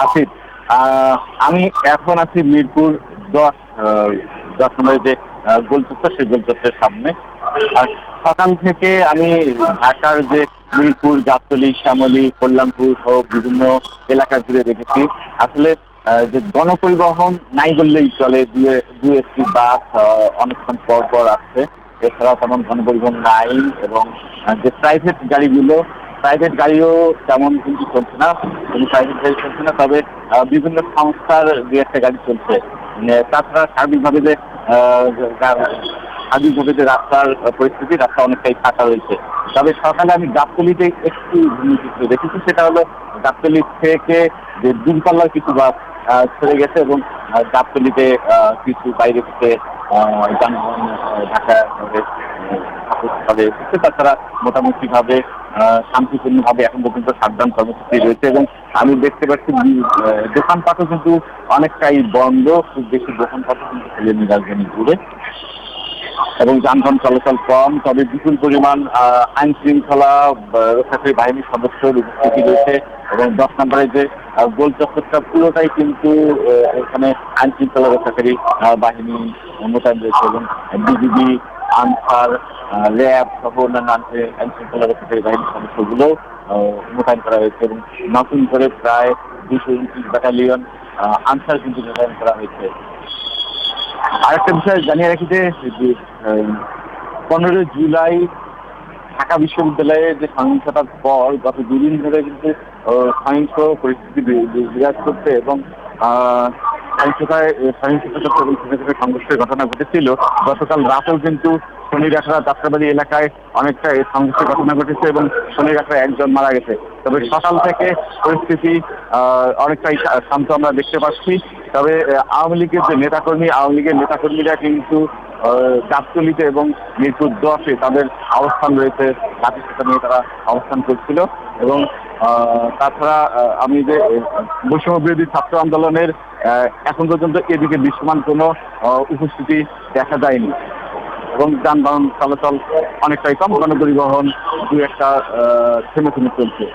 আসিফ, আমি এখন আছি মিরপুর 10 10 নম্বরের যে গোলচত্বর, সেই গোলচত্বরের সামনে। আর সকাল থেকে আমি ঢাকার যে মিরপুর, গাবতলী, শ্যামলী, কল্যাণপুর সহ বিভিন্ন এলাকা ঘুরে দেখেছি। আসলে যে গণপরিবহন নাই বললেই চলে, দু একটি বাস অনেকক্ষণ পর পর আসছে। এছাড়া তেমন গণপরিবহন নাই। এবং যে প্রাইভেট গাড়িও তেমন কিন্তু চলছে না, কোনো প্রাইভেট গাড়ি চলছে না। তবে বিভিন্ন সংস্থার দু একটা গাড়ি চলছে। তাছাড়া আহ, সার্বিকভাবে যে রাস্তার পরিস্থিতি, রাস্তা অনেকটাই ফাঁকা রয়েছে। তবে সকালে আমি গাবতলীতে একটু ভিন্ন চিত্র দেখেছি। সেটা হলো গাবতলী থেকে যে দূরপাল্লার কিছু বাস ছেড়ে গেছে, এবং গাবতলীতে কিছু বাইরে থেকে যানবাহন ঢাকা ভাবে এসেছে। তাছাড়া মোটামুটি ভাবে শান্তিপূর্ণ ভাবে এখন পর্যন্ত সাবধান কর্মসূচি রয়েছে। এবং আমি দেখতে পাচ্ছি দোকানপাটও কিন্তু অনেকটাই বন্ধ, খুব বেশি দোকানপাটও কিন্তু ফেলেনি রাজধানী জুড়ে। এবং যানবাহন চলাচল কম, তবে বিপুল পরিমাণ আইন শৃঙ্খলা রক্ষাকারী বাহিনীর সদস্যের উপস্থিতি রয়েছে। এবং 10 নম্বরের যে গোল চত্বরটা পুরোটাই কিন্তু এখানে আইন শৃঙ্খলা রক্ষাকারী বাহিনী মোতায়েন রয়েছে। এবং বিজিবি, আনসার, র্যাব সহ অন্যান্য আইন শৃঙ্খলা রক্ষাকারী বাহিনীর সদস্যগুলো মোতায়েন করা হয়েছে। এবং নতুন করে প্রায় 229 ব্যাটালিয়ন আনসার কিন্তু মোতায়েন করা হয়েছে। আরেকটা বিষয় জানিয়ে রাখি যে 15 জুলাই ঢাকা বিশ্ববিদ্যালয়ে যে সহিংসতার পর গত দুদিন ধরে কিন্তু সহিংস পরিস্থিতি বিরাজ করছে। এবং সহিংসতা এবং ছোট ছোট সংঘর্ষের ঘটনা ঘটেছিল। গতকাল রাতেও কিন্তু শনিরাখড়া যাত্রাবাড়ি এলাকায় অনেকটা সংঘর্ষের ঘটনা ঘটেছে, এবং শনিরাখড়া একজন মারা গেছে। তবে সকাল থেকে পরিস্থিতি অনেকটাই শান্ত আমরা দেখতে পাচ্ছি। তবে আওয়ামী লীগের নেতাকর্মীরা কিন্তু গাবতলীতে এবং মিরপুর 10-এ তাদের অবস্থান রয়েছে, লাঠিসোঁটা নিয়ে তারা অবস্থান করছিল। এবং তাছাড়া আমি যে বৈষম্য বিরোধী ছাত্র আন্দোলনের এখন পর্যন্ত এদিকে দৃশ্যমান কোনো উপস্থিতি দেখা যায়নি। এবং যানবাহন চলাচল অনেকটাই কম, গণপরিবহন দু একটা থেমে থেমে চলছে।